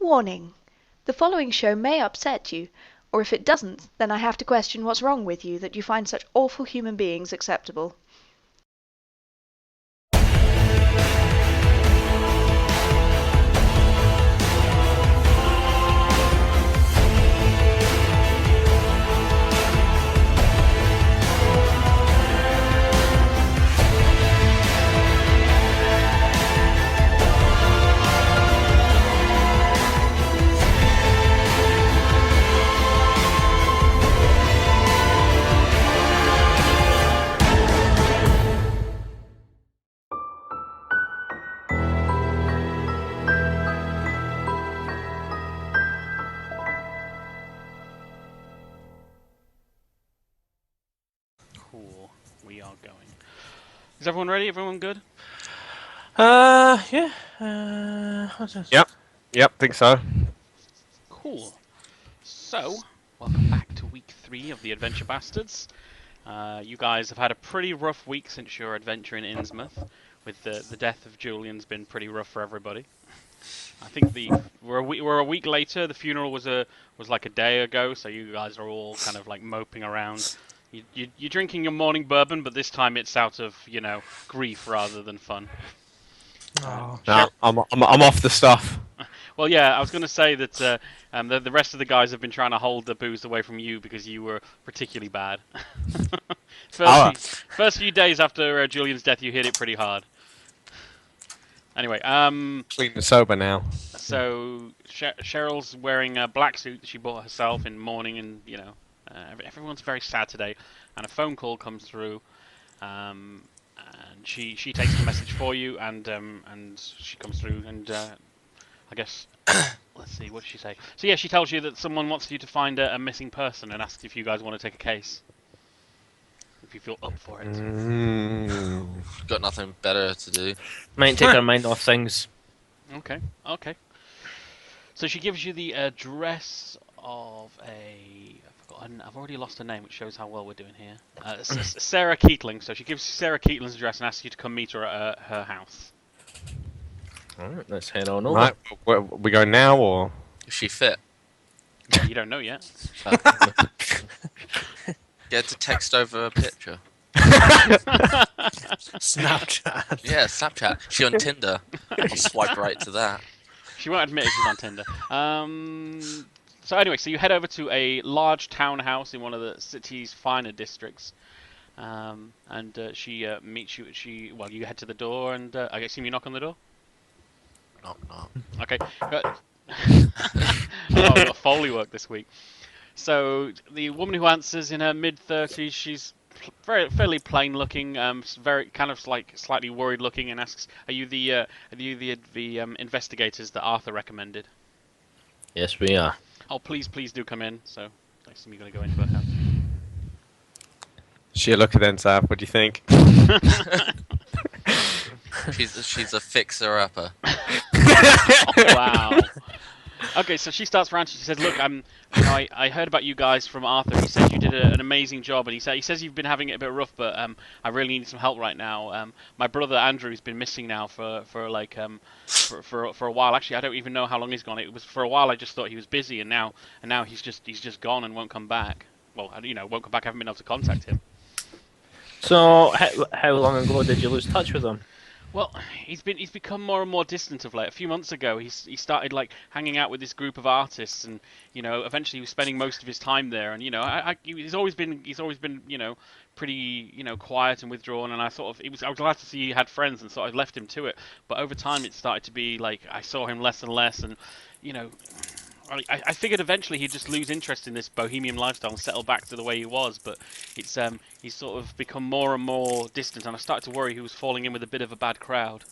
Warning: the following show may upset you, or if it doesn't, then I have to question what's wrong with you that you find such awful human beings acceptable. Cool. We are going. Is everyone ready? Everyone good? Yeah. Yep, think so. Cool. So, welcome back to week 3 of the Adventure Bastards. You guys have had a pretty rough week since your adventure in Innsmouth. With the death of Julian's been pretty rough for everybody. I think we're a week later. The funeral was like a day ago, so you guys are all kind of like moping around. You're drinking your morning bourbon, but this time it's out of grief rather than fun. Oh. No, I'm off the stuff. Well, yeah, I was going to say that the rest of the guys have been trying to hold the booze away from you because you were particularly bad. First few days after Julian's death, you hit it pretty hard. Anyway, Clean and sober now. so Cheryl's wearing a black suit that she bought herself in mourning, and everyone's very sad today. And a phone call comes through, and she takes the message for you, and she comes through, and I guess let's see, what did she say? So yeah, she tells you that someone wants you to find a missing person and asks if you guys want to take a case. If you feel up for it. Got nothing better to do. Might take our mind off things. Okay. So she gives you the address of I've already lost her name, which shows how well we're doing here. Sarah Keatling. So she gives Sarah Keatling's address and asks you to come meet her at her house. Alright, let's head on over. Right, where, we go now or? Is she fit? You don't know yet. Get to text over a picture. Snapchat. Yeah, Snapchat. She on Tinder. I'll swipe right to that. She won't admit she's on Tinder. So anyway, so you head over to a large townhouse in one of the city's finer districts. And she meets you. You head to the door, and I assume you knock on the door. Knock. Okay. Oh, Foley work this week. So the woman who answers in her mid-30s, she's fairly plain-looking, very kind of like slightly worried-looking, and asks, "Are you the investigators that Arthur recommended?" Yes, we are. Oh, please do come in. So I assume you're going to go into her house. She a looker then, Sav. What do you think? She's a fixer-upper. Wow. Okay, so she starts ranting. She says, "Look, I heard about you guys from Arthur. He said you did an amazing job, and he says you've been having it a bit rough, but I really need some help right now. My brother Andrew's been missing now for a while. Actually, I don't even know how long he's gone. It was for a while. I just thought he was busy, and now he's just gone and won't come back. Well, won't come back. I haven't been able to contact him. So, how long ago did you lose touch with him? Well, he's become more and more distant of late. A few months ago, he started like hanging out with this group of artists, and eventually he was spending most of his time there. And he's always been pretty quiet and withdrawn. And I was glad to see he had friends, and sort of left him to it. But over time, it started to be like I saw him less and less, and I figured eventually he'd just lose interest in this bohemian lifestyle and settle back to the way he was, but he's sort of become more and more distant, and I started to worry he was falling in with a bit of a bad crowd.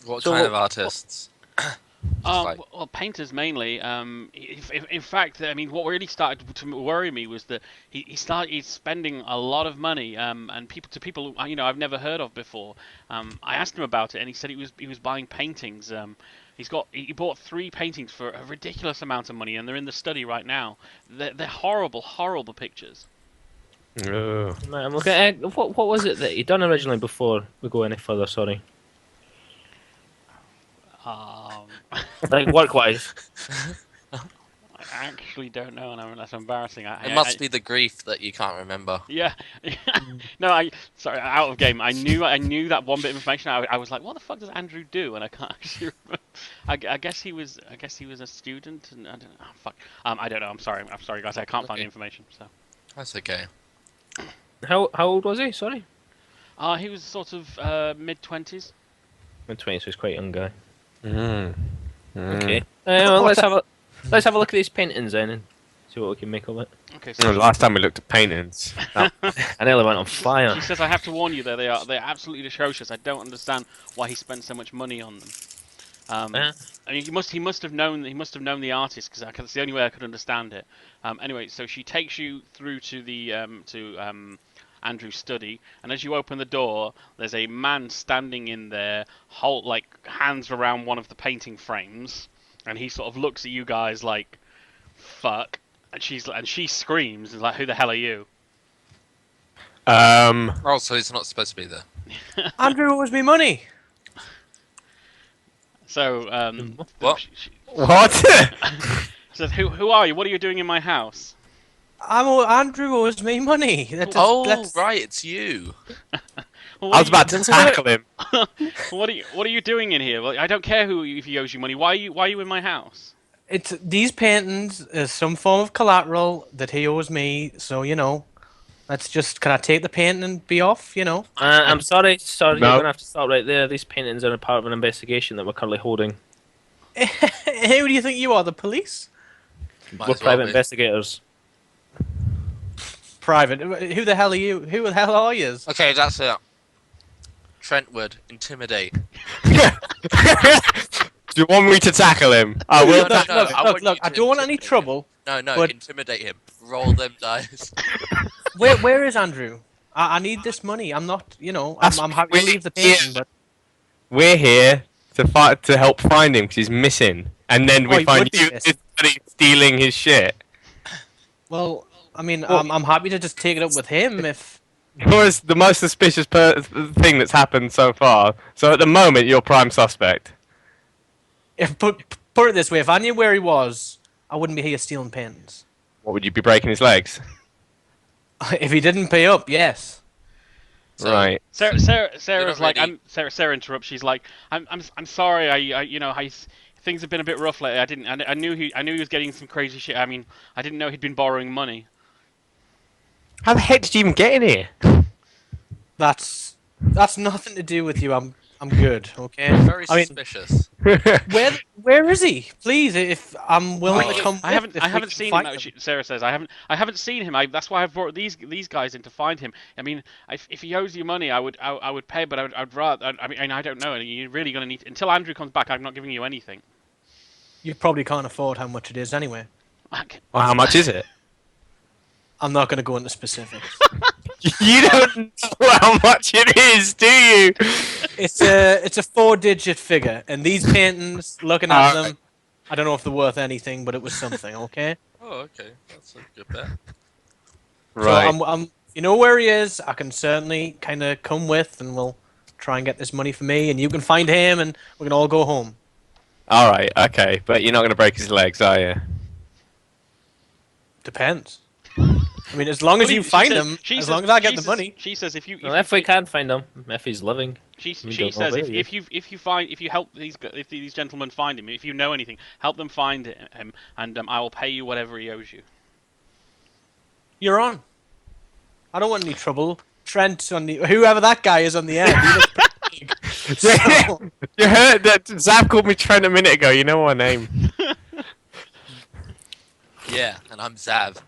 What kind of artists? Well, painters mainly. In fact, I mean, what really started to worry me was that he's spending a lot of money, and people I've never heard of before. I asked him about it, and he said he was buying paintings. He bought 3 paintings for a ridiculous amount of money, and they're in the study right now. They're horrible pictures. Ugh. I'm looking at what was it that he done originally before we go any further? Sorry. Like work-wise. I actually don't know, and that's embarrassing. It must be the grief that you can't remember. Yeah. No, sorry, out of game. I knew that one bit of information. I was like, what the fuck does Andrew do? And I can't actually remember. I guess he was a student, and I don't know. Oh, fuck. I don't know. I'm sorry, guys. I can't find the information. So. That's okay. How old was he? Sorry. He was sort of mid-20s. Mid-20s, so he's quite a young guy. Okay. Okay. Well, let's have a look at these paintings then and see what we can make of it. Okay. So Last time we looked at paintings. I nearly went on fire. she says, "I have to warn you, they're absolutely atrocious. I don't understand why he spent so much money on them." I mean, he must have known the artist, because that's the only way I could understand it. Anyway, so she takes you through to the Andrew's study, and as you open the door, there's a man standing in there, hands around one of the painting frames, and he sort of looks at you guys like, "Fuck," and she screams and like, "Who the hell are you?" Oh, so he's not supposed to be there. Andrew owes me money. So What? What? says, "Who are you? What are you doing in my house?" Andrew owes me money. Right, it's you. Well, I was about to tackle him. What are you doing in here? Well, I don't care if he owes you money. Why are you in my house? It's these paintings is some form of collateral that he owes me. So can I take the painting and be off? I'm sorry, No. you're gonna have to stop right there. These paintings are a part of an investigation that we're currently holding. Who do you think you are? The police? Might We're as well private be. investigators. Private. Who the hell are you? Who the hell are you? Okay, that's it. Trentwood, intimidate. Do you want me to tackle him? I will. No, no, I want you Look, I to don't want any intimidate him. trouble. No, but- intimidate him. Roll them dice. Where is Andrew? I need this money. I'm not, I'm happy to leave the painting, but We're here to help find him because he's missing, and then we he find would be you missing. stealing his shit. well, I mean, I'm happy to just take it up with him if. You're the most suspicious thing that's happened so far. So at the moment, you're prime suspect. Put it this way: if I knew where he was, I wouldn't be here stealing paintings. What would you be breaking his legs? If he didn't pay up, yes. So- Right. Sarah's like, really- Sarah interrupts. She's like, I'm sorry. Things have been a bit rough lately. I knew he was getting some crazy shit. I mean, I didn't know he'd been borrowing money. How the heck did you even get in here? That's nothing to do with you. I'm good, okay? Very I mean, suspicious. where is he? Please, if I'm willing to come. I haven't if we can seen find him. Sarah says I haven't seen him. That's why I've brought these guys in to find him. I mean, if he owes you money, I would pay, but I'd rather. I mean, I don't know. You're really gonna need until Andrew comes back. I'm not giving you anything. You probably can't afford how much it is anyway. Well, how much is it? I'm not going to go into specifics. You don't know how much it is, do you? It's a 4-digit figure, and these paintings, looking at them, I don't know if they're worth anything, but it was something. Okay. Oh, okay. That's a good bet. Right. So I'm you know where he is. I can certainly kind of come with, and we'll try and get this money for me, and you can find him, and we can all go home. All right. Okay. But you're not going to break his legs, are you? Depends. I mean, as long as you find him, as long as I get the money. She says if you Well, if we can find him, if he's living. She We says don't know where he if you help these gentlemen find him, if you know anything, help them find him, and I will pay you whatever he owes you. You're on. I don't want any trouble. Trent on the whoever that guy is on the end. He looks pretty big. So, You heard that Zap called me Trent a minute ago. You know my name. Yeah, and I'm Zav.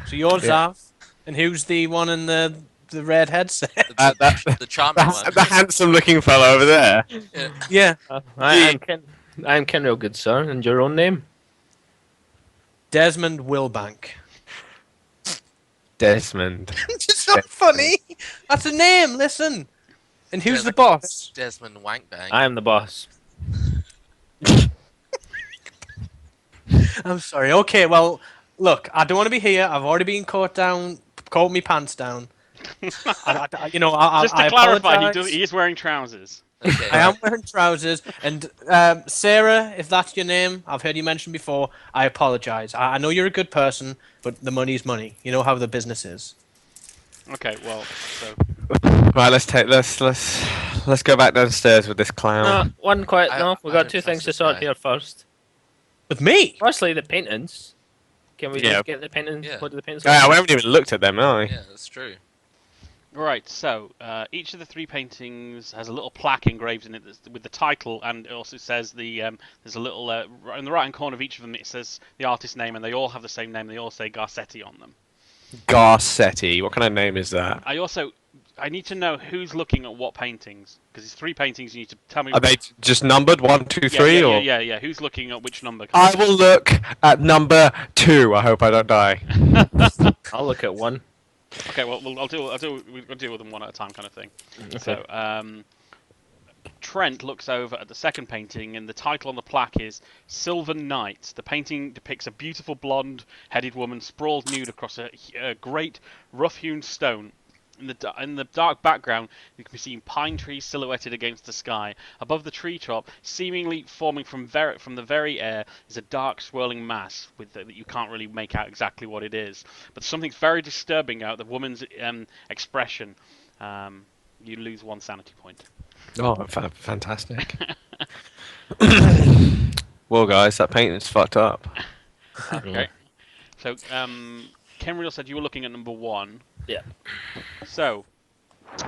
so you're Yeah. Zav, and who's the one in the red headset? The charming one. The handsome-looking fellow over there. Yeah. Yeah, I'm Ken Real Good, sir, and your own name? Desmond Wilbank. Desmond. It's not funny. That's a name. Listen. And who's the boss? Desmond Wankbang. I am the boss. I'm sorry. Okay, well, look, I don't want to be here. I've already been caught me pants down. Just to clarify, he is wearing trousers. Okay. I am wearing trousers. And Sarah, if that's your name, I've heard you mention before. I apologise. I know you're a good person, but the money's money. You know how the business is. Okay, well, so Right, let's go back downstairs with this No, clown. one quiet. I- No, we've I got don't two trust things to this sort guy. here first. With me? Firstly, the paintings. Can we Yeah. just get the paintings? Yeah. What do the paintings Oh, yeah, look we like? haven't even looked at them, have we? Yeah, that's true. right. So each of the 3 paintings has a little plaque engraved in it with the title, and it also says there's a little in the right-hand corner of each of them. It says the artist's name, and they all have the same name. They all say Garcetti on them. Garcetti. What kind of name is that? I need to know who's looking at what paintings, because it's 3 paintings. You need to tell me. Are they just numbered 1, 2, Yeah, 3, yeah, or? yeah. Who's looking at which number? I will look at number 2. I hope I don't die. I'll look at one. Okay, well, we'll deal with them one at a time, kind of thing. Okay. So, Trent looks over at the second painting, and the title on the plaque is Sylvan Night. The painting depicts a beautiful blonde-headed woman sprawled nude across a great rough-hewn stone. In the dark background, you can be seen pine trees silhouetted against the sky. Above the tree top, seemingly forming from the very air, is a dark swirling mass that you can't really make out exactly what it is. But something's very disturbing about the woman's expression. You lose 1 sanity point. Oh, fantastic. Well, guys, that painting's fucked up. Okay. So, Kenriel said you were looking at number 1. Yeah. So,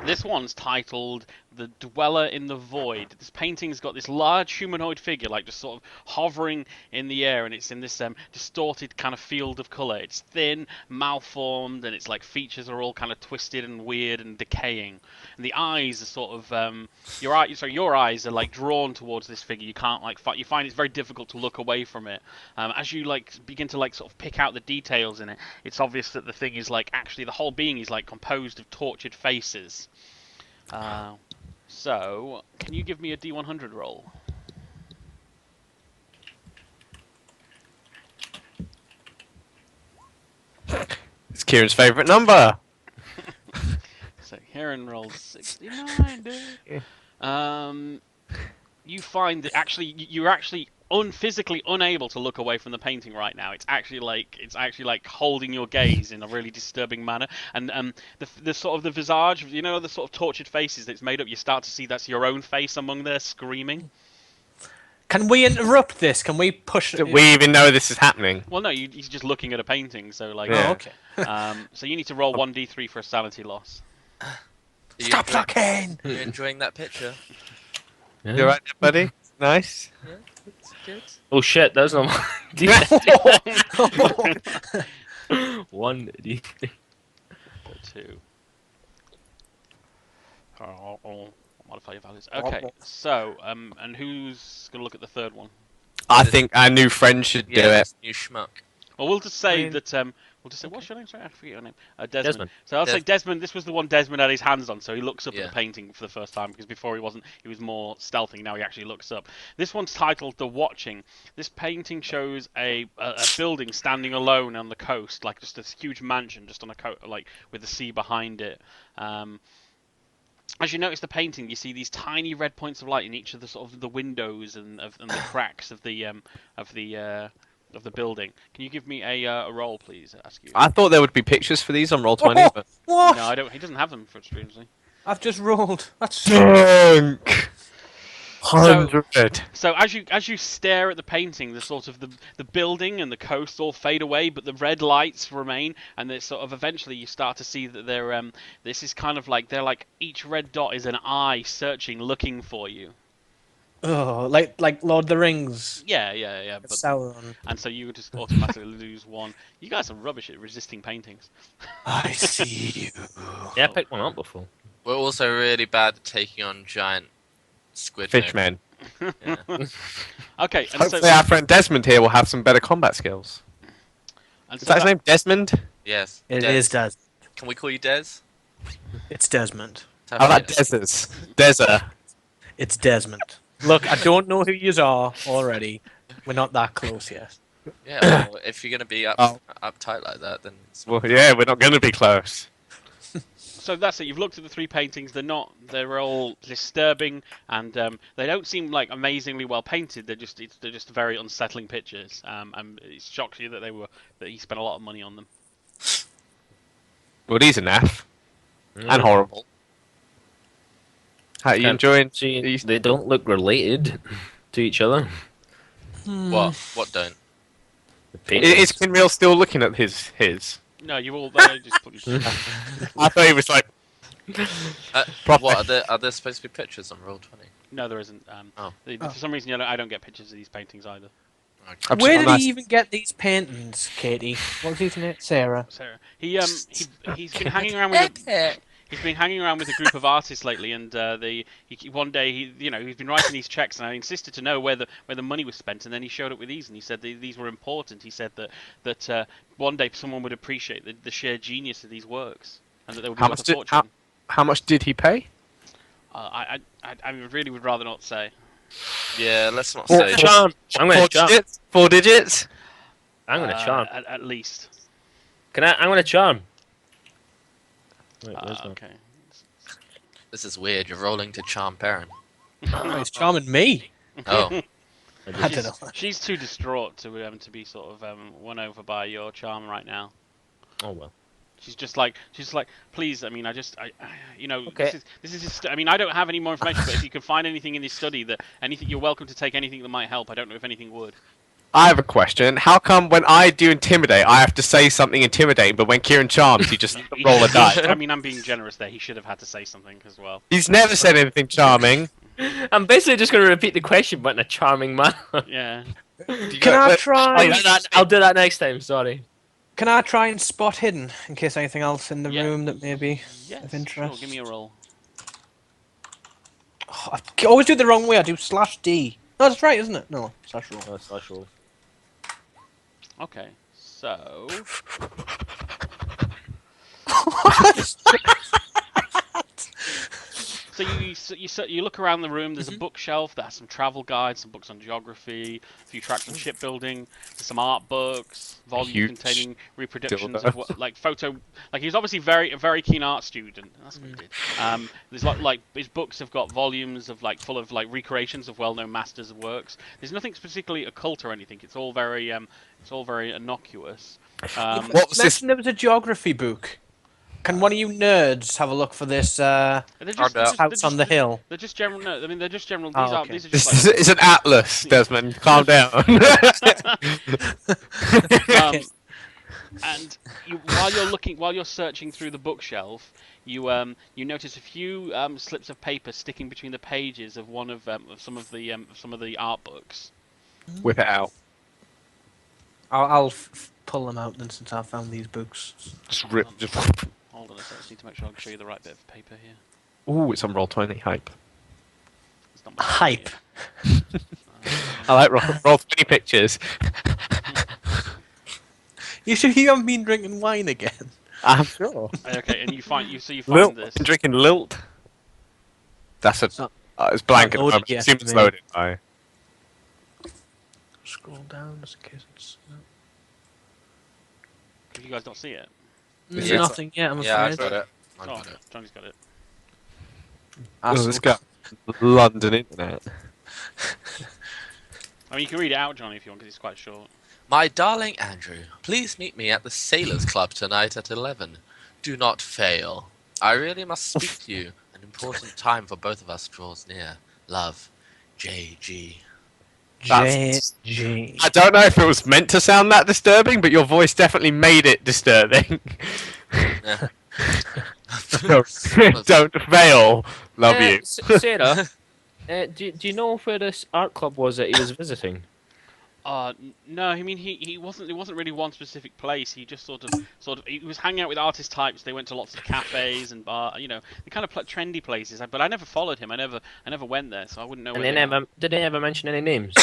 this one's titled The Dweller in the Void. This painting's got this large humanoid figure, like just sort of hovering in the air, and it's in this distorted kind of field of colour. It's thin, malformed, and its like features are all kind of twisted and weird and decaying. And the eyes are sort of your eyes are like drawn towards this figure. You can't like you find it's very difficult to look away from it. As you like begin to like sort of pick out the details in it, it's obvious that the thing is like actually the whole being is like composed of tortured faces. So, can you give me a D100 roll? It's Kieran's favourite number. So, Kieran rolled 69, dude. You find that actually you're actually physically unable to look away from the painting right now. It's actually like holding your gaze in a really disturbing manner. And the sort of the visage, you know, the sort of tortured faces that's made up. You start to see that's your own face among there screaming. Can we interrupt this? Can we push? Do we even know this is happening? Well, no, he's just looking at a painting. So like, Yeah. Oh, okay. So you need to roll 1d3 for a sanity loss. Stop looking! You're enjoying that picture? Yeah. You alright there, buddy? Nice. Yeah, it's good. Oh shit, that's not one. 2. Modify your values. Okay, so and who's gonna look at the third one? I think our new friend should do Yeah, it. you schmuck. Well, we'll just say mean- that. We'll just say, what's your name? Sorry, I forget your name. Desmond. Desmond. So I'll say Desmond. This was the one Desmond had his hands on, so he looks up Yeah. at the painting for the first time because before he wasn't. He was more stealthing. Now he actually looks up. This one's titled "The Watching." This painting shows a building standing alone on the coast, like just this huge mansion, just on a like with the sea behind it. As you notice the painting, you see these tiny red points of light in each of the sort of the windows and the cracks of the building. Can you give me a roll, please? Ask you. I thought there would be pictures for these on Roll20, but... What? No, I don't. He doesn't have them, for strangely. I've just rolled. That's Dunk! 100. So as you stare at the painting, the sort of the building and the coast all fade away, but the red lights remain, and there's sort of eventually you start to see that they're this is kind of like they're like each red dot is an eye searching, looking for you. oh, like Lord of the Rings. Yeah. But, Sauron. and so you would just automatically lose 1. You guys are rubbish at resisting paintings. I see you. Yeah, I picked one up before. We're also really bad at taking on giant squid Fishmen. Yeah. Okay, and Hopefully so our friend Desmond here will have some better combat skills. and Is so that his name? Desmond? Yes. It Des. is Des. Can we call you Des? It's Desmond. I like Desers. Deser. It's Desmond. Look, I don't know who yous are already. We're not that close yet. Yeah, well, if you're gonna be Oh. uptight like that, then it's... Well, yeah, we're not going to be close. So that's it. You've looked at the 3 paintings. They're all disturbing, and they don't seem like amazingly well painted. They're just very unsettling pictures. And it shocks you that he spent a lot of money on them. Well, these are naff and horrible. How are you enjoying? See, they don't look related to each other. What don't? The paintings. Is Kinreal still looking at his? No, you all just put I thought he was like. Proper. What are there supposed to be pictures on Roll20? No, there isn't. For some reason, I don't get pictures of these paintings either. Okay. Where did he even get these paintings, Katie? What was his name? Sarah. Sarah. He's been hanging around with he's been hanging around with a group of artists lately, and one day he's been writing these checks, and I insisted to know where the money was spent, and then he showed up with these, and he said these were important. He said that one day someone would appreciate the sheer genius of these works, and that they would be worth a fortune. How much did he pay? I really would rather not say. Yeah, let's not say. Charm. I'm gonna charm. 4 digits. I'm gonna charm. At least. I'm gonna charm. Wait, where's that? Okay. This is weird. You're rolling to charm Perrin. Oh, he's charming me. Oh, I don't know. She's too distraught to be sort of won over by your charm right now. Oh well. She's just like, please. I mean, okay. This is just, I mean, I don't have any more information, but if you can find anything in this study you're welcome to take anything that might help. I don't know if anything would. I have a question. How come when I do intimidate, I have to say something intimidating, but when Kieran charms, he just roll a die? I mean, I'm being generous there. He should have had to say something as well. He's never said anything charming. I'm basically just going to repeat the question, but in a charming manner. Yeah. Can I try? I'll do that next time. Sorry. Can I try and spot hidden in case anything else in the room that may be of interest? Sure, give me a roll. Oh, I always do it the wrong way. I do /D. No, that's right, isn't it? No, /roll. No, /roll. Okay, so. So you look around the room. There's a bookshelf that has some travel guides, some books on geography, a few tracts on shipbuilding, some art books, volumes containing reproductions of photo. Like he's obviously a very keen art student. That's what he did. There's like his books have got volumes of full of recreations of well-known masters of works. There's nothing particularly occult or anything. It's all very innocuous. What was this? There was a geography book. Can one of you nerds have a look for this house on the hill? They're just general. No, I mean they're just general. These are This just is an atlas, Desmond. Calm down. And while you're searching through the bookshelf, you notice a few slips of paper sticking between the pages of one of some of the art books. Whip it out. I'll pull them out then, since I found these books. Just rip. Hold on a second. I just need to make sure I can show you the right bit of paper here. Ooh, it's on Roll20 hype. It's not much Hype. here. I like Roll20 pictures. You sure you haven't been drinking wine again? I'm sure. Okay, and you find Lilt. this. I'm drinking Lilt. That's it's blank at the moment. Assume it's loaded. Aye. Scroll down just in case it's. If you guys don't see it. There's Yeah. nothing yet, I'm afraid. yeah, I've got it. Johnny's got it. Oh, this guy. London internet. I mean, you can read it out, Johnny, if you want, because it's quite short. My darling Andrew, please meet me at the Sailors Club tonight at 11. Do not fail. I really must speak to you. An important time for both of us draws near. Love, JG. JG. I don't know if it was meant to sound that disturbing, but your voice definitely made it disturbing. Don't fail. Love you. Sarah, do you know where this art club was that he was visiting? No, I mean he wasn't. It wasn't really one specific place. He just sort of he was hanging out with artist types. They went to lots of cafes and bar, the kind of trendy places. But I never followed him. I never went there, so I wouldn't know. And did they ever mention any names?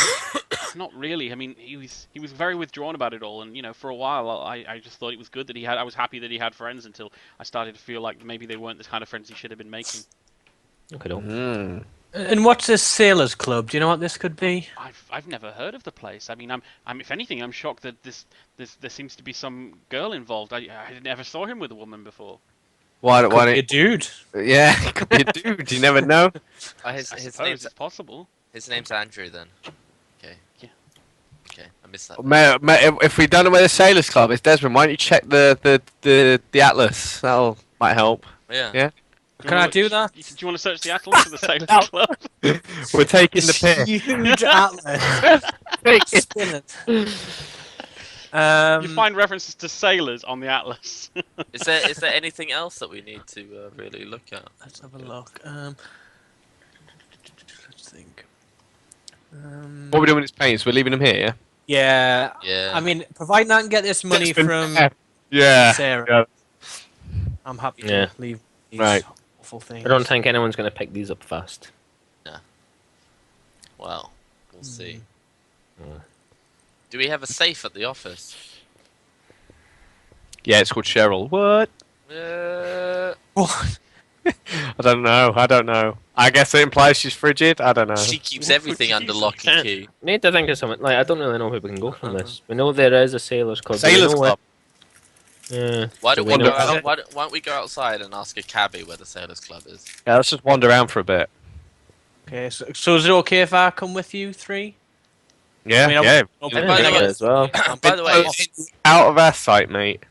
Not really. I mean, he was very withdrawn about it all, and for a while I just thought it was good that I was happy that he had friends until I started to feel like maybe they weren't the kind of friends he should have been making. Okay. And what's this Sailors Club? Do you know what this could be? I've never heard of the place. I mean, I'm if anything, I'm shocked that there seems to be some girl involved. I never saw him with a woman before. Why Could don't be a dude. Yeah, it could be a dude. You never know. His I his suppose name's it's possible. his name's Andrew then. Okay. Yeah. Okay, I missed that. If we don't know where the Sailors Club is, Desmond, why don't you check the atlas? That'll might help. Yeah. Yeah. Can I do that? Do you want to search the atlas for the Sailors Club? We're taking the piss. Huge atlas. Spin it. You find references to sailors on the atlas. Is there anything else that we need to really look at? Let's have a look. Let's think. What we're doing with his paints, we're leaving them here. Yeah. Yeah. I mean, providing I can get this money from Yeah. Sarah, Yeah. I'm happy to Yeah. leave these Right. awful things. I don't think anyone's going to pick these up fast. Well, we'll see. Mm. Do we have a safe at the office? Yeah, it's called Cheryl. What? What? I don't know. I guess it implies she's frigid. I don't know. She keeps everything under lock and key. We need to think of something. Like, I don't really know where we can go from this. We know there is a Sailors Club. Do we Sailors know where- Club. Yeah. Why don't Do we know go where- out, why don't we go outside and ask a cabbie where the Sailors Club is? Yeah, let's just wander around for a bit. Okay, so is it okay if I come with you three? Yeah, I mean, yeah. Okay. By the Yeah, way- as well. By the way, It's out of our sight, mate.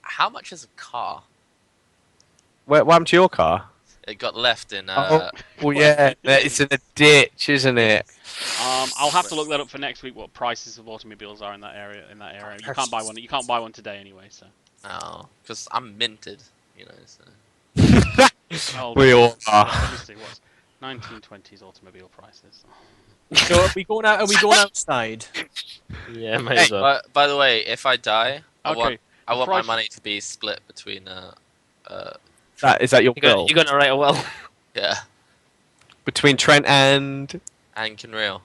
how much is a car? What happened to your car? It got left in. Well, yeah, it's in a ditch, isn't it? I'll have to look that up for next week. What prices of automobiles are in that area? You can't buy one. You can't buy one today anyway. So. No, because I'm minted. You know. So. Oh, We all are. Let me see what's 1920s automobile prices. So are we going out? Are we going outside? Yeah, might as well. By the way, if I die, I Okay. want my price- money to be split between Is that your bill? You're going to write a will. yeah, Between Trent and... and Kenreal.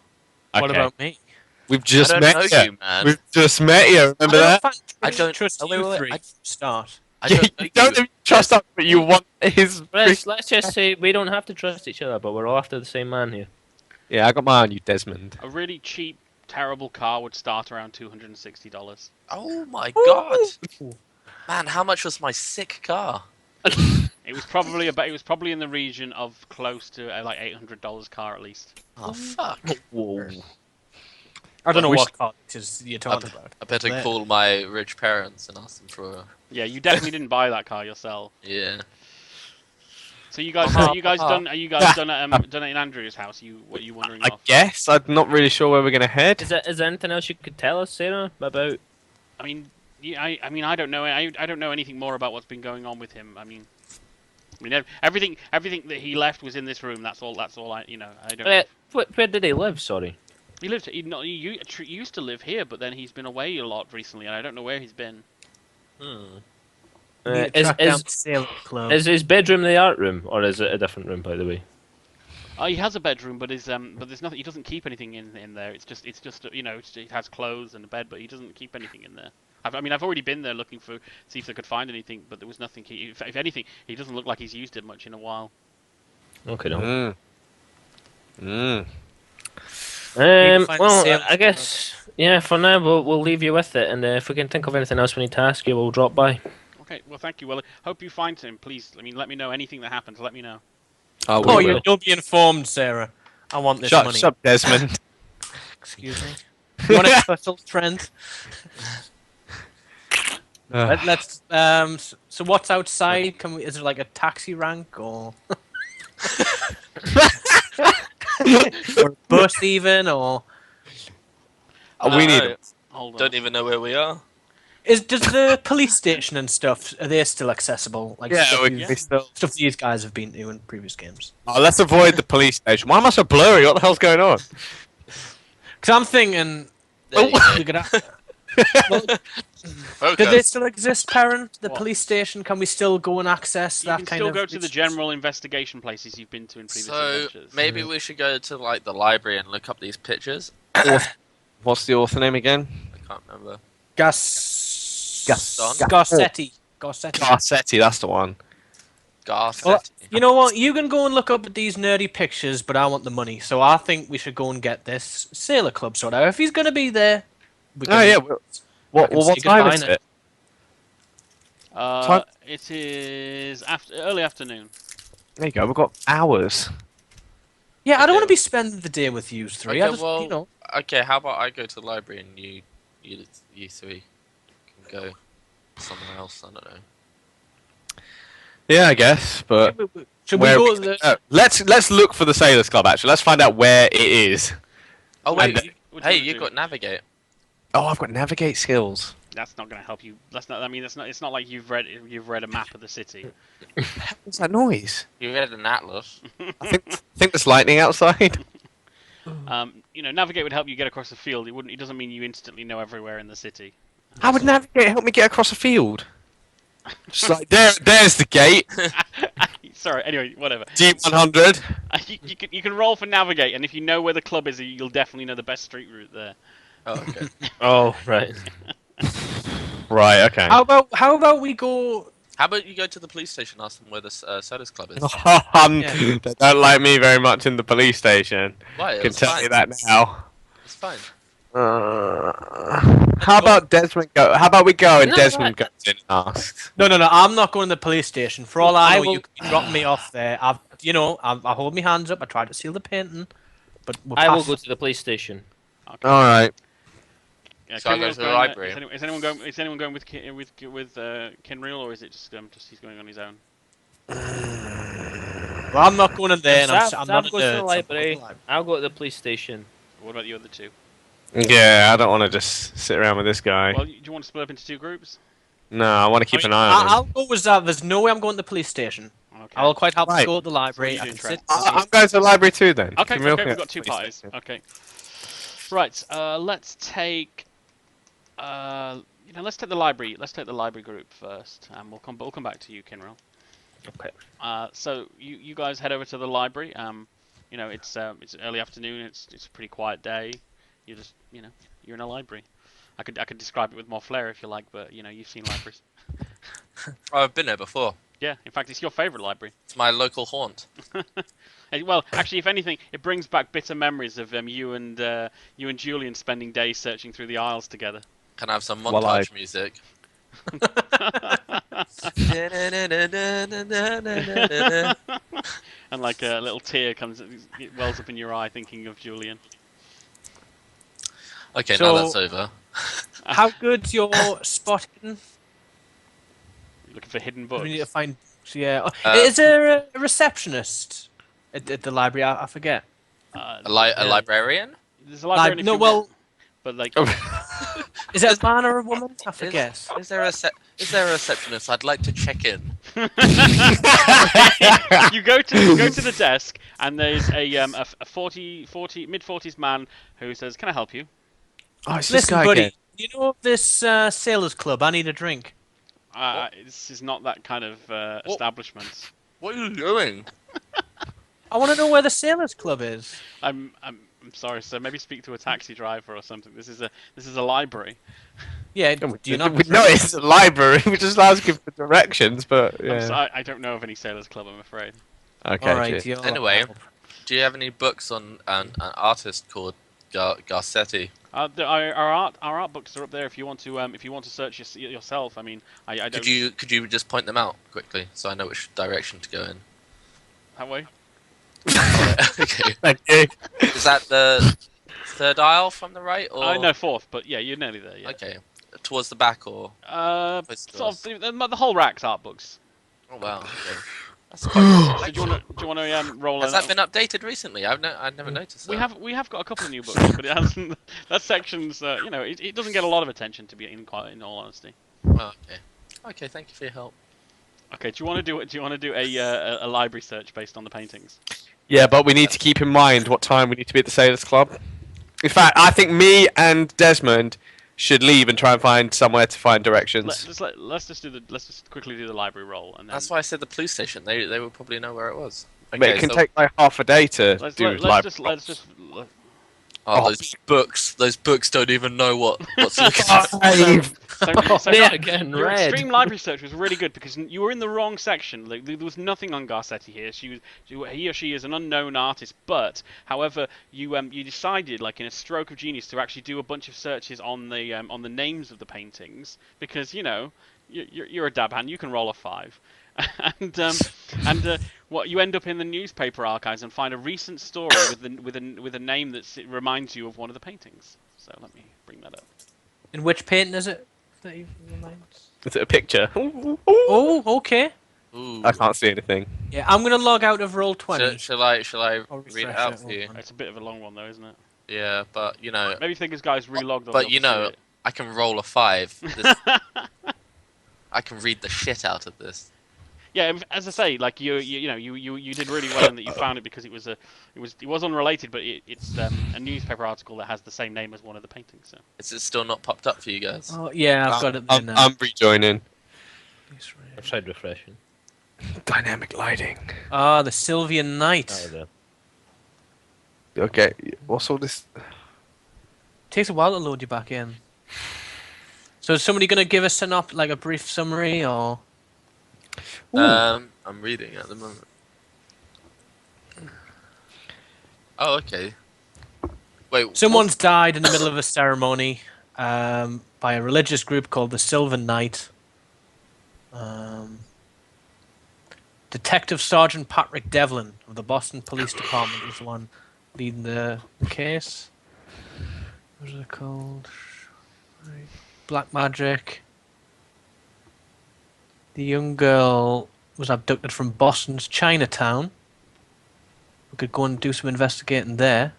What Okay. about me? We've just I don't met know you. you, man. We've just met you, remember that? I don't trust oh, wait, you wait, three. I- Start. I You don't know don't you. even trust us, but you want his... Let's just say we don't have to trust each other, but we're all after the same man here. Yeah, I got mine on you, Desmond. A really cheap, terrible car would start around $260. Oh my god, man! How much was my sick car? It was probably in the region of close to like $800 car at least. Oh fuck! Whoa. I don't know We what car it is you're talking about. I better There. call my rich parents and ask them for a Yeah, you definitely didn't buy that car yourself. yeah. So you guys, are you guys done? Are you guys done at in Andrew's house? What are you wandering I off? guess. I'm not really sure where we're going to head. Is there anything else you could tell us, Sarah, about? I mean, yeah, I mean, I don't know. I don't know anything more about what's been going on with him. I mean, everything that he left was in this room. That's all. I don't. know. Where did he live? Sorry. He lived. He used to live here, but then he's been away a lot recently, and I don't know where he's been. We need to track down the Sailor Club. Is his bedroom the art room, or is it a different room, by the way? He has a bedroom, but there's nothing. He doesn't keep anything in there. It's just it has clothes and a bed, but he doesn't keep anything in there. I've already been there looking see if I could find anything, but there was nothing. If anything, he doesn't look like he's used it much in a while. Okay, no. Mm. find the Well, Sailor I guess yeah. For now, we'll leave you with it, and if we can think of anything else we need to ask you, we'll drop by. Okay, well, thank you. Well, hope you find him. Please, let me know anything that happens. Let me know. Oh, Oh, we will. you'll be informed, Sarah. I want this Shut money. up, Desmond. Excuse me. You want a tussle, Trent? Let's. So what's outside? Is there like a taxi rank or? or a bus even or? We need it. Hold on. Don't even know where we are. Does the police station and stuff, are they still accessible? Like Yeah, stuff, we still... stuff these guys have been to in previous games. Oh, let's avoid the police station. Why am I so blurry? What the hell's going on? Because I'm thinking, There you go. we could well, do they Focus. still exist, Perrin? The What? police station? Can we still go and access You that can kind still of? go to the general investigation places you've been to in previous So adventures. maybe we should go to like the library and look up these pictures. What's the author name again? I can't remember. Garcetti. Garcetti, that's the one. Garth. Well, you know what? You can go and look up at these nerdy pictures, but I want the money, so I think we should go and get this Sailor Club sorted out. If he's going to be there, we can Oh, yeah. I can What say time goodbye is now. it? Time- It is early afternoon. There you go. We've got hours. Yeah, I don't Okay, want to be spending the day with you three. I Okay, just, well, okay. How about I go to the library and you three can go somewhere else? I don't know. Yeah, I guess. But should we where go to the? let's look for the Sailors Club. Actually, let's find out where it is. Oh And- wait, What do hey, wanna you do? got navigate. Oh, I've got navigate skills. That's not going to help you. That's not. I mean, that's not. It's not like you've read a map of the city. What's that noise? You read an atlas. I think there's lightning outside. Navigate would help you get across the field. It doesn't mean you instantly know everywhere in the city. How would navigate help me get across a field? Just like there's the gate. Sorry. Anyway, whatever. G100. You can roll for navigate, and if you know where the club is, you'll definitely know the best street route there. Oh, okay. Oh, right. Right. Okay. How about we go? How about you go to the police station and ask them where the Sailors Club is? Yeah. They don't like me very much in the police station. Why? I can It's tell fine. you that now. It's fine. How about Desmond go? How about we go and No, Desmond goes in and asks? No. I'm not going to the police station. For all I know, will- you can drop me off there. I hold my hands up. I try to seal the painting, but we're I will past- go to the police station. Okay. All right. So I go Kinreal's to the going, library. Is anyone going? Is anyone going with Kinreal, or is it just he's going on his own? Well, I'm not going in there. And I'm Sam not a goes to nerd, the so library. I'm going to I'll go to the police station. What about the other two? Yeah, I don't want to just sit around with this guy. Well, do you want to split up into two groups? No, I want to keep I mean, an eye on him. I'll go with that. There's no way I'm going to the police station. Okay. I will quite happy Right. to go to the library. So I you can do sit. I'm going to the library too then. Okay, Can we all okay, go we've to got two the police pies. station? Okay. Right. Let's take. Let's take the library. Let's take the library group first, and we'll come back to you, Kinrel. Okay. So you guys head over to the library. It's early afternoon. It's a pretty quiet day. You're just you're in a library. I could describe it with more flair if you like, but you've seen libraries. Oh, I've been there before. Yeah. In fact, it's your favourite library. It's my local haunt. Well, actually, if anything, it brings back bitter memories of you and Julian spending days searching through the aisles together. Can I have some Well, montage music? And like a little tear wells up in your eye thinking of Julian. Okay, So- now that's over. How good's your spotting? You're looking for hidden We books. need to find. Yeah. Uh, Is there a receptionist at the library? I forget. A Yeah. librarian? There's a librarian if No, you well, want, but like is it a man or a woman? I forget. Is there a receptionist? I'd like to check in. you go to the desk and there's a mid-40s man who says, "Can I help you?" Oh, it's this Listen, guy buddy. again. You know this sailors club? I need a drink. This is not that kind of establishment. What are you doing? I want to know where the sailors club is. I'm sorry, sir. Maybe speak to a taxi driver or something. This is a library. Yeah. Do Do you not? No, it's a library. We just asking for directions, but I'm yeah. sorry, I don't know of any sailors club. I'm afraid. Okay. All right. cheers. you're- Anyway. Do you have any books on an artist called Garcetti? Our art books are up there if you want to search yourself. I mean, I don't. Could you just point them out quickly so I know which direction to go in? That way? Okay. Thank you. Is that the third aisle from the right, or No, fourth, but yeah, you're nearly there. Yeah. okay, towards the back, or Close to Sort of, the whole rack's art books. oh wow, okay. That's quite So do you want to roll? Has an- that been updated recently? I've never noticed that. We have got a couple of new books, but it hasn't. That section's it doesn't get a lot of attention to be in all honesty. Oh, okay. Okay, thank you for your help. Okay, do you want to do a library search based on the paintings? Yeah, but we need to keep in mind what time we need to be at the Sailors Club. In fact, I think me and Desmond should leave and try and find somewhere to find directions. Let's just quickly do the library roll, and then That's why I said the police station. They would probably know where it was. But it Okay, can so- take like half a day to let's do library. just Oh, those books don't even know what's looking at. so Yeah, no, again, your red. extreme library search was really good because you were in the wrong section. Like, there was nothing on Garcetti here. He or she is an unknown artist, but however, you decided, like in a stroke of genius, to actually do a bunch of searches on the names of the paintings because you're a dab hand. You can roll a 5, and what you end up in the newspaper archives and find a recent story with a name that reminds you of one of the paintings. So let me bring that up. In which painting is it? That you remind? Is it a picture? Ooh. Oh, okay. Ooh. I can't see anything. Yeah, I'm gonna log out of Roll20. Shall I I'll read it refresh out it, for you? hold on. It's a bit of a long one though, isn't it? Yeah, but Maybe think this guy's relogged. but you know, I can roll a 5. I can read the shit out of this. Yeah, as I say, like you did really well in that you found it because it was unrelated, but it's a newspaper article that has the same name as one of the paintings. So Is it still not popped up for you guys? Oh, yeah, I've got it there now. I'm rejoining. I've tried refreshing. Dynamic lighting. Ah, the Sylvian Knight. Oh, there. Okay, what's all this? Takes a while to load you back in. So is somebody gonna give us like a brief summary, or? I'm reading at the moment. Oh, okay. Wait, Someone's died in the middle of a ceremony by a religious group called the Sylvan Knight. Detective Sergeant Patrick Devlin of the Boston Police Department is the one leading the case. What is it called? Black magic. The young girl was abducted from Boston's Chinatown. We could go and do some investigating there.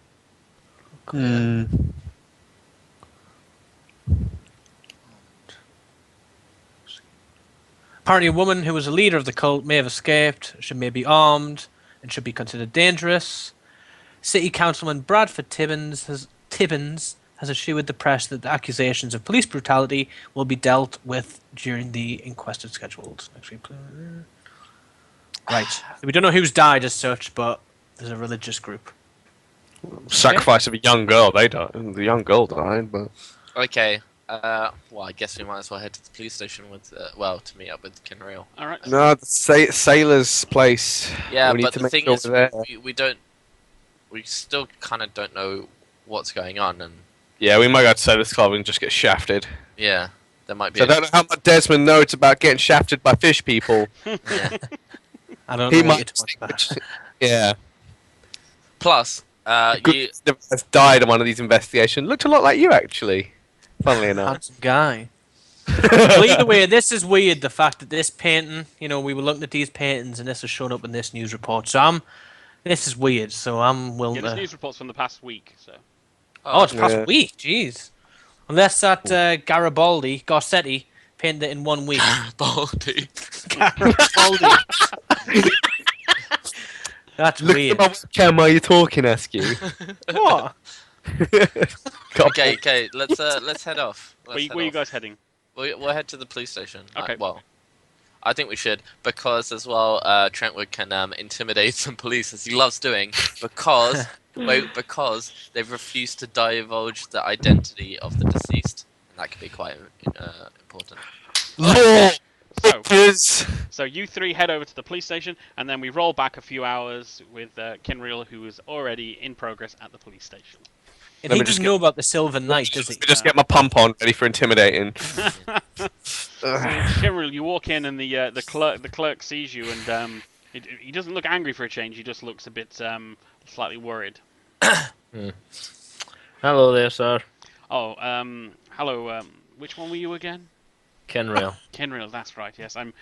Apparently, a woman who was a leader of the cult may have escaped. She may be armed and should be considered dangerous. City Councilman Bradford Tibbins has assured the press that the accusations of police brutality will be dealt with during the inquest scheduled next week. Right. We don't know who's died as such, but there's a religious group. Sacrifice of a young girl. They died. The young girl died, but Okay. Well, I guess we might as well head to the police station with, to meet up with Kinrail. all right. no, the sailor's place. Yeah, we need but to the make thing sure is, we're there. we still kind of don't know what's going on, and Yeah, we might go to Sailor's Club and just get shafted. yeah, there might be. So I don't know how much Desmond knows about getting shafted by fish people. Yeah. I don't He know what you're might talking about. Yeah. Plus, you Has died in one of these investigations. Looked a lot like you, actually. Funnily enough. Handsome guy. Well, either way, this is weird. The fact that this painting, we were looking at these paintings, and this has shown up in this news report. So this is weird. So I'm willing Yeah, this to. news report's from the past week, so. Oh, it's past Yeah. week. Jeez. Unless that Garcetti painted it in 1 week. Baldy. Garibaldi. That's Look weird. at my webcam while you're talking, Askew. What? Okay, let's head off. Where you guys heading? We'll head to the police station. Okay. Well, I think we should, because as well, Trentwood can intimidate some police, as he loves doing, because because they've refused to divulge the identity of the deceased, and that could be quite important. So you three head over to the police station, and then we roll back a few hours with Kinreal, who is already in progress at the police station. And Let he me just doesn't know about the Sylvan Knight, does he? Just get my pump on, ready for intimidating. Kinreal, you walk in, and the clerk sees you, and he doesn't look angry for a change. He just looks a bit slightly worried. Hello there, sir. Oh, hello. Which one were you again? Kenrail. Kinreal, that's right. Yes, I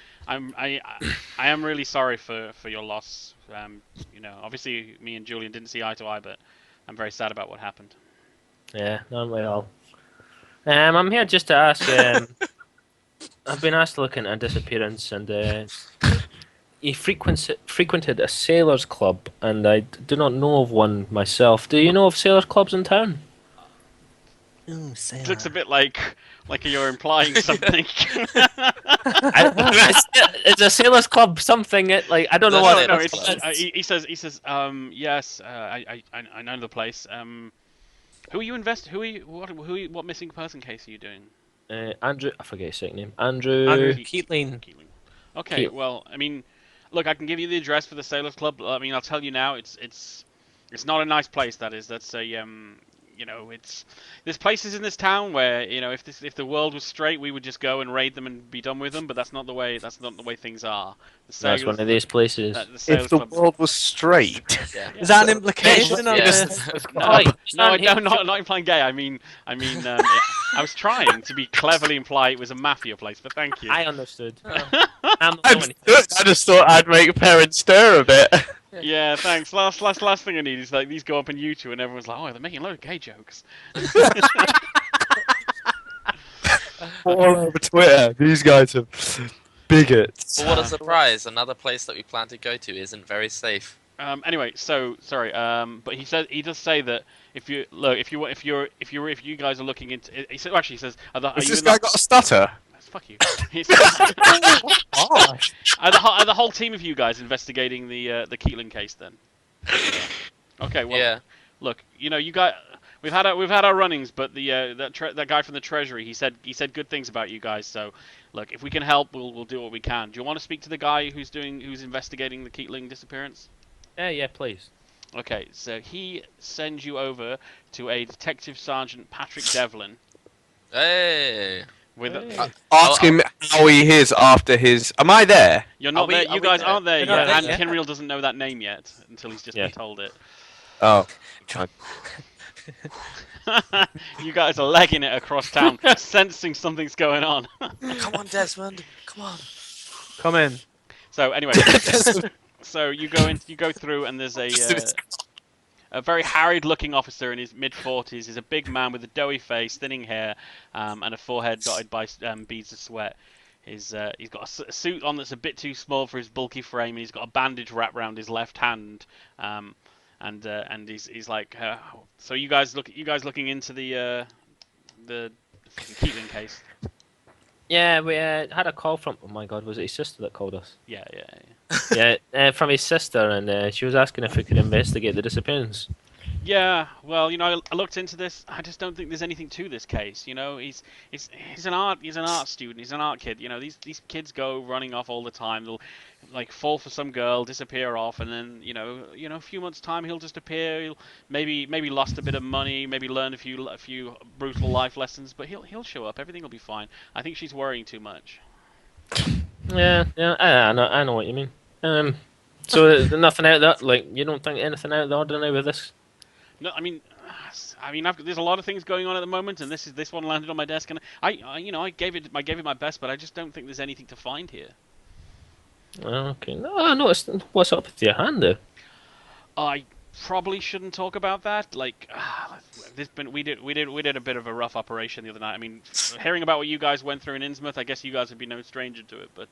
am really sorry for your loss. Obviously me and Julian didn't see eye to eye, but I'm very sad about what happened. Yeah, not at all. I'm here just to ask. I've been asked to look into a disappearance, and he frequented a sailors' club, and I do not know of one myself. Do you know of sailors' clubs in town? Ooh, It looks a bit like you're implying something. It's a sailors' club. Something I don't know No, what. no, No, it's- he says, yes, I know the place. Who are you what missing person case are you doing? Andrew, I forget his second name. Andrew. Keatling. Keeling. Okay, Keeling. well, I mean, look, I can give you the address for the Sailors Club. I mean, I'll tell you now, it's not a nice place. That is. That's a you know, there's places in this town where, you know, if the world was straight, we would just go and raid them and be done with them. But that's not the way things are. The That's one of these places. the If Sailors the Club. world was straight. Yeah. Is that an implication on Yeah. this? Not implying gay. I mean, I was trying to be cleverly imply it was a mafia place, but thank you. I understood. Oh. I'm not I doing just thought I'd make parents stir a bit. Yeah, thanks. Last thing I need is like these go up on YouTube and everyone's like, oh, they're making a load of gay jokes. All over Twitter, these guys are bigots. But what a surprise! Another place that we plan to go to isn't very safe. Anyway, so sorry. But he does say that if you guys are looking into, he says, Has this guy got a stutter? Fuck you. He says, are the whole team of you guys investigating the Keelan case then? Okay. Well, Yeah. look, you know, you guys, we've had our runnings, but that guy from the Treasury, he said good things about you guys. So, look, if we can help, we'll do what we can. Do you want to speak to the guy who's investigating the Keeling disappearance? Yeah, please. Okay, so he sends you over to a Detective Sergeant Patrick Devlin Hey. with. Ask him how he is after his. Am I there? You're not there. You guys there? aren't there You're not yet, and there yet. Kinreal doesn't know that name yet until he's just Yeah. been told it. Oh. You guys are legging it across town, sensing something's going on. Come on, Desmond. Come on. Come in. So anyway, so you go through, and there's a very harried-looking officer in his mid-40s. He's a big man with a doughy face, thinning hair, and a forehead dotted by beads of sweat. He's got a suit on that's a bit too small for his bulky frame, and he's got a bandage wrapped around his left hand. And he's like, so you guys looking into the fucking Keelan case? Yeah, we had a call from. Oh my God, was it his sister that called us? Yeah. Yeah, from his sister, and she was asking if we could investigate the disappearance. Yeah, well, you know, I looked into this. I just don't think there's anything to this case. You know, he's an art student. He's an art kid. You know, these kids go running off all the time. They'll like fall for some girl, disappear off, and then you know, a few months time he'll just appear. He'll maybe lost a bit of money, maybe learned a few brutal life lessons, but he'll show up. Everything will be fine. I think she's worrying too much. Yeah, I know what you mean. So there's nothing out there. Like, you don't think anything out of the ordinary with this? No, I mean, there's a lot of things going on at the moment, and this one landed on my desk, and I gave it my best, but I just don't think there's anything to find here. Okay. No, I noticed. What's up with your hand there? I probably shouldn't talk about that. Like, we did a bit of a rough operation the other night. I mean, hearing about what you guys went through in Innsmouth, I guess you guys would be no stranger to it. But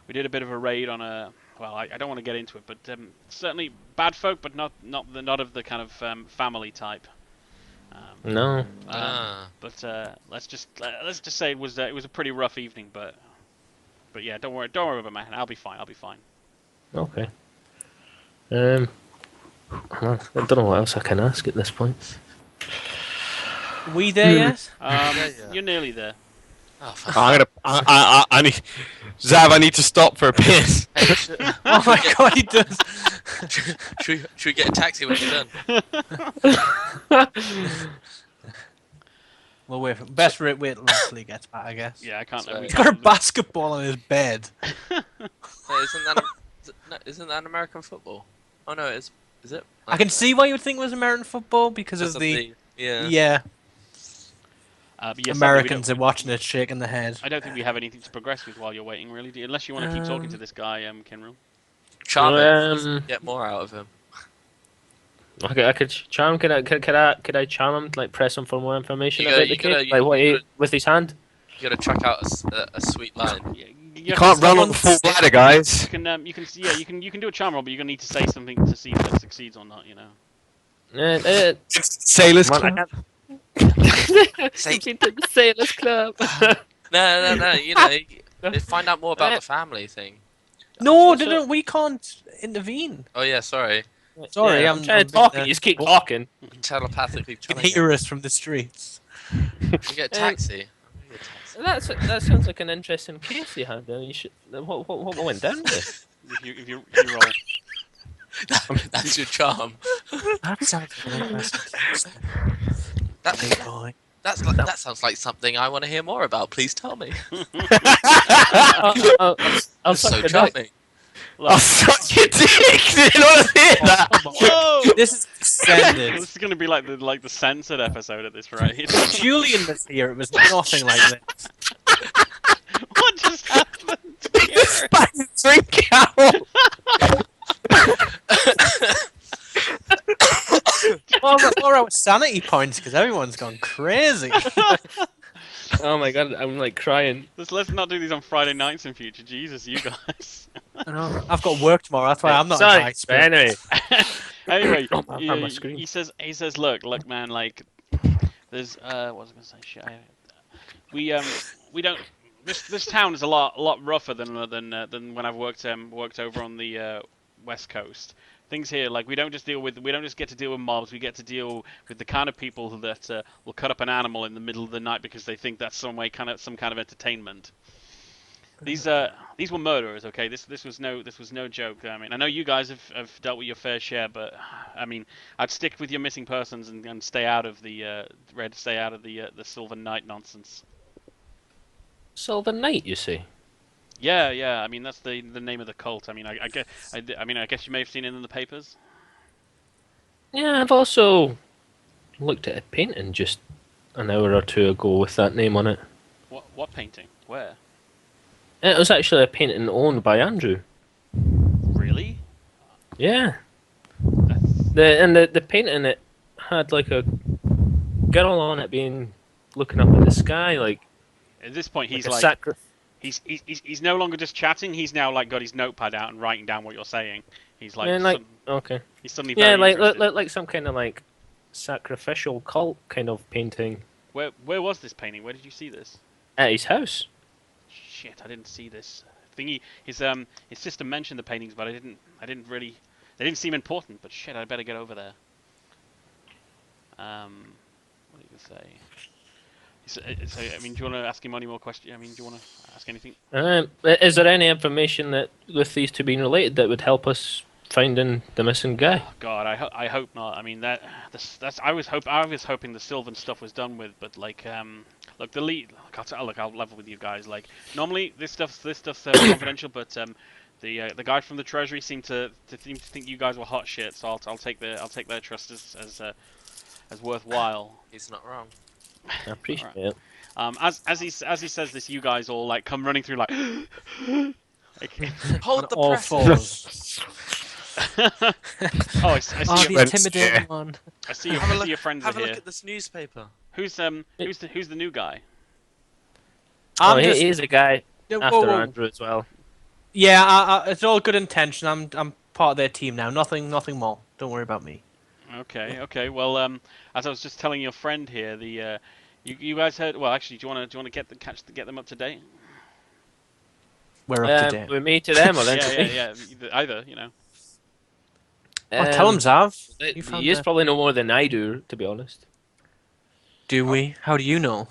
we did a bit of a raid on a. Well, I don't want to get into it, but certainly bad folk, but not of the kind of family type. No. But let's just say it was a pretty rough evening. But yeah, don't worry about my hand. I'll be fine. Okay. I don't know what else I can ask at this point. We there yet? Yeah. You're nearly there. Oh, I need. Zav, I need to stop for a piss. Oh my God, he does. should we get a taxi when you're done? Well, best wait till he gets back, I guess. Yeah, I can't. So- we He's got a can't- basketball on his bed. Hey, isn't that American football? Oh no, is it? I can see why you would think it was American football because of the yeah. but yes, Americans are watching it shaking the head. I don't think we have anything to progress with while you're waiting, really. Unless you want to keep talking to this guy, Kenril. Charm Well, him. Get more out of him. I could charm. Could I charm him? Like, press him for more information You about gotta- the you gotta- case? Like, what you with his hand? You gotta chuck out a sweet line. You can't run on the full bladder, guys. You can do a charm roll, but you're gonna need to say something to see if it succeeds or not. You know. Sailors Man, Club. I can't. Say- to the Sailors Club. No. You know, they find out more about the family thing. No, we can't intervene. Oh yeah, sorry. Sorry, Yeah, I'm trying to talk. You just keep talking. Telepathically You can trying to hear us from the streets. get a taxi. That sounds like an interesting case you had. You should. What went down with it? If you roll. That's your charm. That sounds really interesting. Big boy. That sounds like something I want to hear more about. Please tell me. I'll That's suck so your dick. charming. I'll suck your dick! Did you not hear that? Whoa! This is descended. This is gonna be like the censored episode at this rate. Julian was here. It was nothing like this. What just happened? Spat his drink out! Or our sanity points because everyone's gone crazy. Oh my god, I'm like crying. Let's not do these on Friday nights in future. Jesus, you guys. I know. I've got work tomorrow. That's why I'm not Sorry, in high but spirit. anyway. Anyway, Oh, on my screen. he says, look, man, like, there's, what was I gonna say? Shit, we don't. This town is a lot rougher than when I've worked over on the West Coast. Things here, like, we don't just get to deal with mobs. We get to deal with the kind of people that will cut up an animal in the middle of the night because they think that's some kind of entertainment. These were murderers, okay? This was no joke. I mean, I know you guys have dealt with your fair share, but I mean, I'd stick with your missing persons and stay out of the the Silver Knight nonsense. Silver Knight, you see? Yeah. I mean, that's the name of the cult. I mean, I guess you may have seen it in the papers. Yeah, I've also looked at a painting just an hour or two ago with that name on it. What painting? Where? It was actually a painting owned by Andrew. Really? Yeah. That's... The painting, it had like a girl on it looking up at the sky, like At this point, he's like a he's no longer just chatting. He's now like got his notepad out and writing down what you're saying. He's like, yeah, okay. He's suddenly Yeah, very like interested. like some kind of like sacrificial cult kind of painting Where was this painting? Where did you see this? at his house. Shit, I didn't see this. Thingy, his sister mentioned the paintings, but I didn't really. They didn't seem important. But shit, I better get over there. What do you say? So, I mean, do you want to ask him any more questions? I mean, do you want to ask anything? Is there any information that with these two being related that would help us finding the missing guy? Oh, God, I hope not. I mean, that's I was hoping the Sylvan stuff was done with, but like look, the lead. I'll level with you guys. Like, normally this stuff's confidential, but the guy from the Treasury seemed to think you guys were hot shit. So I'll take their trust as worthwhile. He's not wrong. I appreciate Alright. it. As he says this, you guys all like come running through like. like Hold the All press. fours. I see. Oh, your, the intimidating one. I see your friends Have are a look here. at this newspaper. Who's the new guy? He's a guy Yeah, after Andrew as well. Yeah, it's all good intention. I'm part of their team now. Nothing more. Don't worry about me. Okay. Well, as I was just telling your friend here, you guys heard. Well, actually, do you want to get them up to date? We're up to date. With me to them or then to me? yeah. Either, you know. Tell them, Zav. You probably know more than I do, to be honest. Do we? How do you know?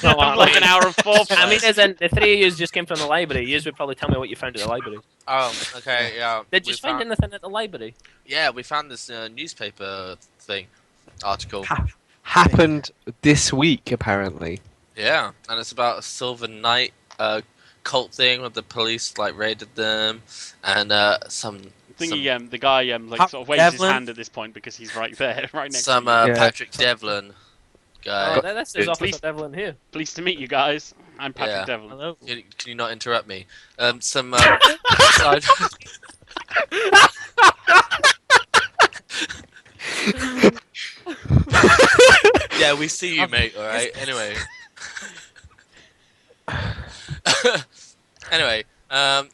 I'm like an hour and four. I mean, as in, the three of you just came from the library. You would probably tell me what you found at the library. Oh, okay, yeah. Did you we find found, anything at the library? Yeah, we found this newspaper article. Happened this week, apparently. Yeah, and it's about a Silver Knight cult thing where the police like raided them, and The guy like sort of waves his hand at this point because he's right there, right next to you. Yeah. Patrick Devlin guy. Oh, that's his Please- Officer Devlin here. Pleased to meet you guys. I'm Patrick Yeah. Devlin. Hello. Can you not interrupt me? Side- yeah, we see you, mate. All right. Anyway. Anyway, and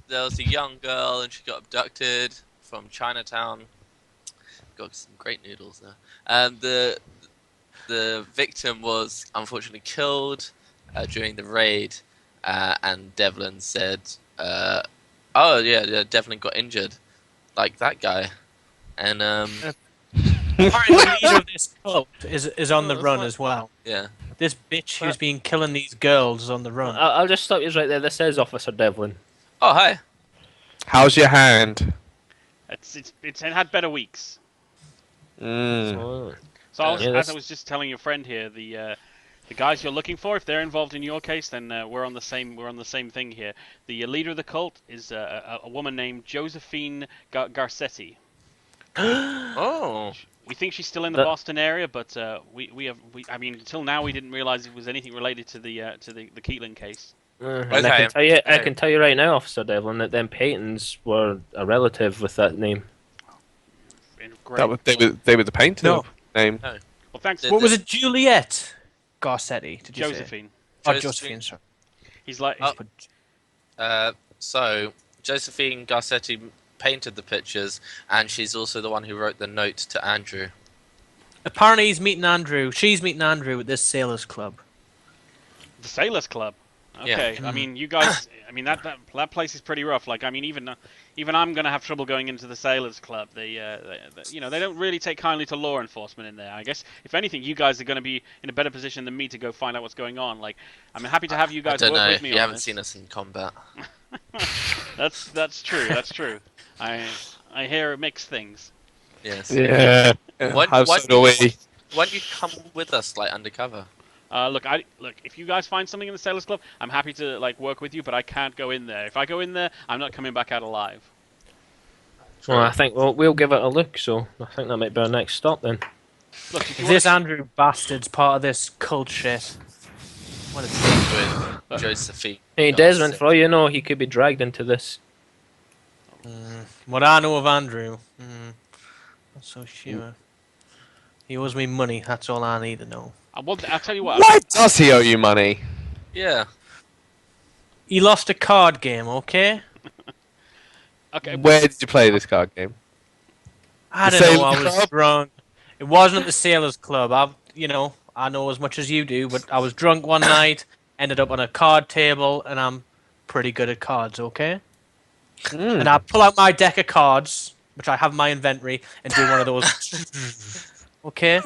there was a young girl, and she got abducted from Chinatown. Got some great noodles there. And the victim was unfortunately killed during the raid. And Devlin said, "Oh yeah, Devlin got injured, like that guy." And Apparently, the leader of this cult is on the run as well. yeah. This bitch who's been killing these girls is on the run. I'll just stop you right there. This is Officer Devlin. Oh hi. How's your hand? It's had better weeks. So, So I was, Yeah, as that's- I was just telling your friend here, the guys you're looking for, if they're involved in your case, then we're on the same thing here. The leader of the cult is a woman named Josephine Garcetti. Oh. We think she's still in the That- Boston area, but I mean, until now we didn't realize it was anything related to the Keelan case. and Okay. I can tell you right now, Officer Devlin, that them Paytons were a relative with that name. Great. That was, they were the painter No. name. Well, thanks, Did What was it, Juliet Garcetti? Did you say? Josephine. Oh, Josephine. Josephine. Sorry. He's like, Oh. So, Josephine Garcetti painted the pictures, and she's also the one who wrote the note to Andrew. Apparently, he's meeting Andrew. She's meeting Andrew at this sailors' club. the Sailors Club. Yeah. Okay, I mean, you guys. I mean, that place is pretty rough. Like, I mean, even I'm gonna have trouble going into the Sailors Club. They they don't really take kindly to law enforcement in there. I guess if anything, you guys are gonna be in a better position than me to go find out what's going on. Like, I'm happy to have you I guys don't work know. with me You on haven't this. seen us in combat. That's true. That's true. I hear mixed things. Yes. Yeah. When- How when- so do we? Why don't you come with us, like undercover? Look, if you guys find something in the Sailors Club, I'm happy to like work with you, but I can't go in there. If I go in there, I'm not coming back out alive. Well, I think we'll give it a look. So I think that might be our next stop then. Look, if you Is wanna- this Andrew bastard's part of this cult shit? What is it with Josephine? Hey, Desmond, for all you know, he could be dragged into this. What I know of Andrew, not so sure. He owes me money. That's all I need to know. I'll tell you what. Why does he owe you money? Yeah. He lost a card game, okay? Okay. Where did you play this card game? I The don't know. Sailors I was Club? drunk. It wasn't at the Sailors Club. I know as much as you do, but I was drunk one night. Ended up on a card table, and I'm pretty good at cards, okay? And I pull out my deck of cards, which I have in my inventory, and do one of those. Okay?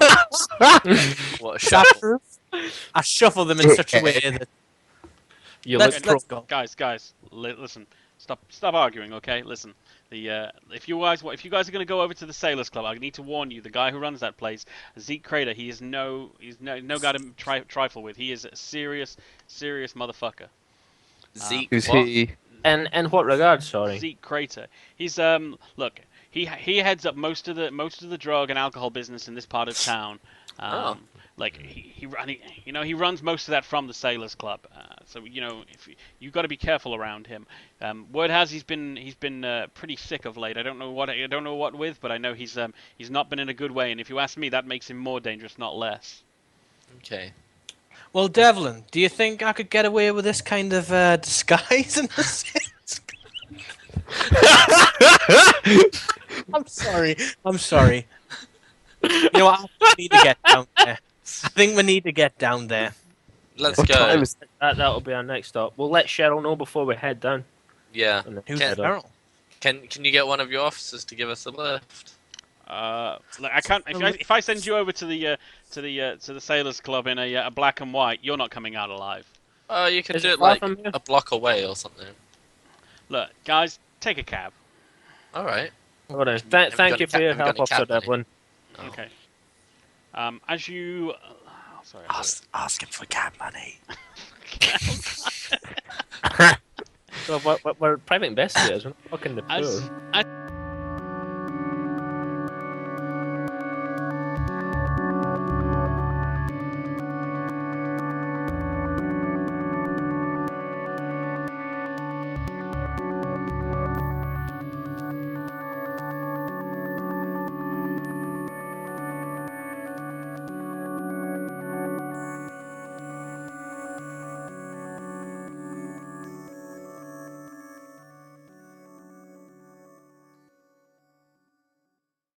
What a shuffle. I shuffle them in such a way that. You Let's look go. Guys, listen. Stop arguing, okay? Listen. If you guys are going to go over to the Sailors Club, I need to warn you. The guy who runs that place, Zeke Crater, he's no guy to trifle with. He is a serious motherfucker. Zeke. Who's what? he? in what regard? Sorry. Zeke Crater. He's look. He heads up most of the drug and alcohol business in this part of town. Oh. Like he runs most of that from the Sailors Club. So if you got to be careful around him. Word has he's been pretty sick of late. I don't know what with, but I know he's not been in a good way. And if you ask me, that makes him more dangerous, not less. Okay. Well, Devlin, do you think I could get away with this kind of disguise in the Sailors Club? I'm sorry. You know what? I need to get down there. I think we need to get down there. Let's What go. time is That'll be our next stop. We'll let Cheryl know before we head down. Yeah. And then Who's head up. Cheryl? Can you get one of your officers to give us a lift? Like I can't. If I send you over to the Sailors Club in a black and white, you're not coming out alive. Oh, you can Is do it it far like from here? a block away or something. Look, guys, take a cab. All right. All right. Have you Thank got you a for your cab- have you help, got Officer any cab money? Devlin. Oh. Okay. As you. Sorry. Ask him for cab money. So we're private investigators. We're not fucking the As, poor. as